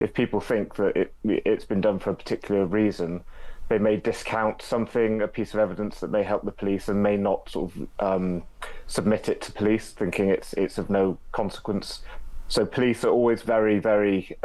if people think that it's been done for a particular reason, they may discount something, a piece of evidence that may help the police, and may not sort of submit it to police, thinking it's of no consequence. So police are always very, very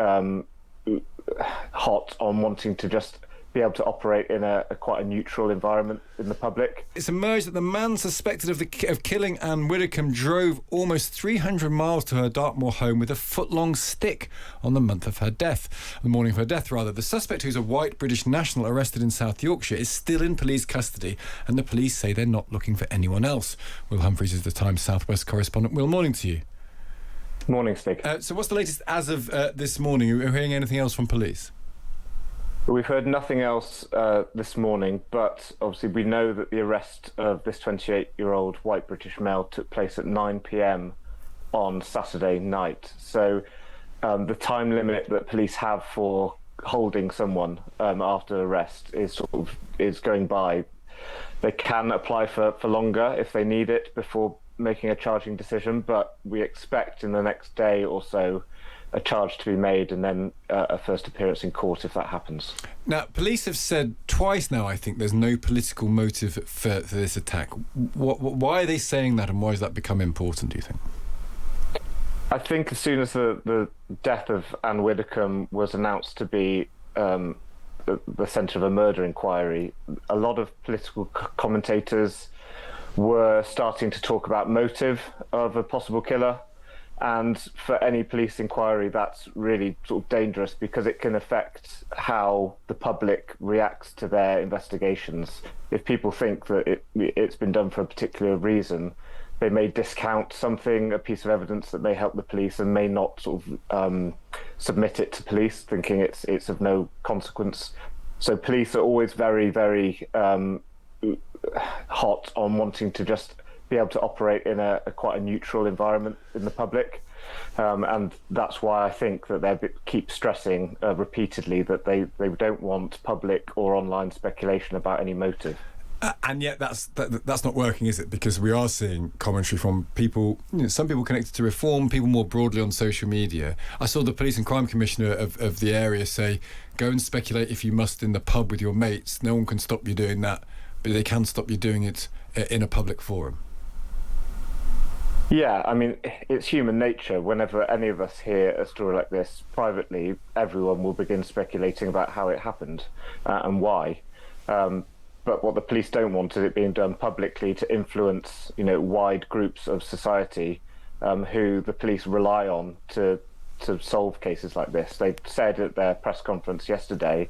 hot on wanting to just be able to operate in a quite a neutral environment in the public. It's emerged that the man suspected of killing Ann Widdecombe drove almost 300 miles to her Dartmoor home with a foot-long stick on the morning of her death. The suspect, who's a white British national arrested in South Yorkshire, is still in police custody, and the police say they're not looking for anyone else. Will Humphries is the Times South West correspondent. Will, morning to you. Morning, Stig. So what's the latest as of this morning? Are you hearing anything else from police? We've heard nothing else this morning, but obviously we know that the arrest of this 28-year-old white British male took place at 9 p.m. on Saturday night. So the time limit that police have for holding someone after arrest is going by. They can apply for longer if they need it before making a charging decision, but we expect in the next day or so a charge to be made, and then a first appearance in court if that happens. Now, police have said twice now, I think, there's no political motive for this attack. Why are they saying that, and why has that become important, do you think? I think as soon as the death of Ann Widdecombe was announced to be the centre of a murder inquiry, a lot of political commentators were starting to talk about motive of a possible killer. And for any police inquiry, that's really sort of dangerous because it can affect how the public reacts to their investigations. If people think that it's been done for a particular reason, they may discount something, a piece of evidence that may help the police, and may not sort of submit it to police, thinking it's of no consequence. So police are always very, very hot on wanting to just be able to operate in a quite a neutral environment in the public. And that's why I think that they keep stressing repeatedly that they don't want public or online speculation about any motive. And yet that's not working, is it? Because we are seeing commentary from people, some people connected to reform, people more broadly on social media. I saw the Police and Crime Commissioner of the area say, go and speculate if you must in the pub with your mates. No one can stop you doing that, but they can stop you doing it in a public forum. Yeah, I mean, it's human nature. Whenever any of us hear a story like this privately, everyone will begin speculating about how it happened and why. But what the police don't want is it being done publicly to influence, wide groups of society who the police rely on to solve cases like this. They said at their press conference yesterday,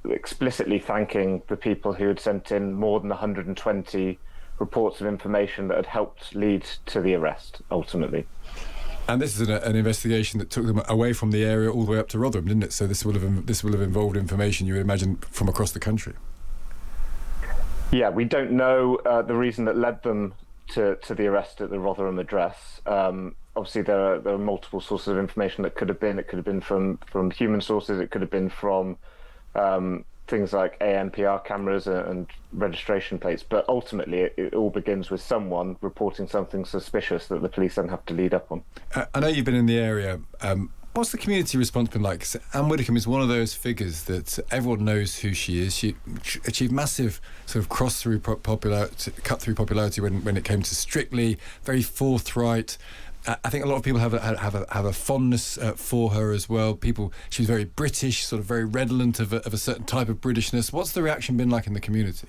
explicitly thanking the people who had sent in more than 120 reports of information that had helped lead to the arrest, ultimately. And this is an investigation that took them away from the area all the way up to Rotherham, didn't it? So this will have involved information, you would imagine, from across the country. Yeah, we don't know the reason that led them to the arrest at the Rotherham address. Obviously, there are multiple sources of information that could have been. It could have been from human sources. It could have been from things like ANPR cameras and registration plates. But ultimately, it all begins with someone reporting something suspicious that the police then have to lead up on. I know you've been in the area. What's the community response been like? Ann Widdecombe is one of those figures that everyone knows who she is. She achieved massive sort of cut-through popularity when it came to Strictly, very forthright. I think a lot of people have a fondness for her as well. She was very British, sort of very redolent of a certain type of Britishness. What's the reaction been like in the community?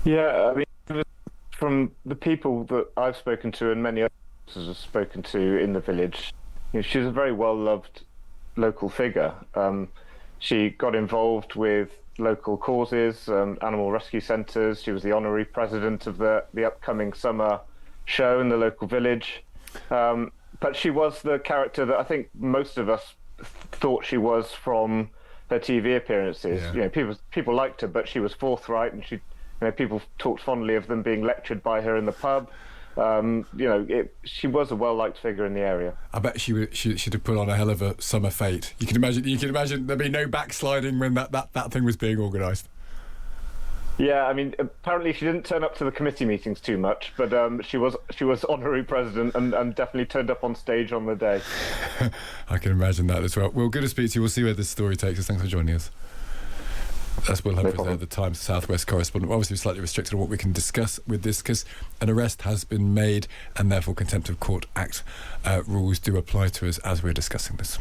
Yeah, I mean, from the people that I've spoken to and many others have spoken to in the village, she's a very well-loved local figure. She got involved with local causes, animal rescue centres. She was the honorary president of the upcoming summer show in the local village. But she was the character that I think most of us thought she was from her TV appearances. Yeah. People liked her, but she was forthright, and people talked fondly of them being lectured by her in the pub. She was a well-liked figure in the area. I bet she'd have put on a hell of a summer fete. You can imagine there'd be no backsliding when that thing was being organised. Yeah, I mean, apparently she didn't turn up to the committee meetings too much, but she was honorary president and definitely turned up on stage on the day. I can imagine that as well. Well, good to speak to you. We'll see where this story takes us. Thanks for joining us. That's Will Humphries there, the Times Southwest correspondent. We're obviously slightly restricted on what we can discuss with this because an arrest has been made and therefore Contempt of Court Act rules do apply to us as we're discussing this.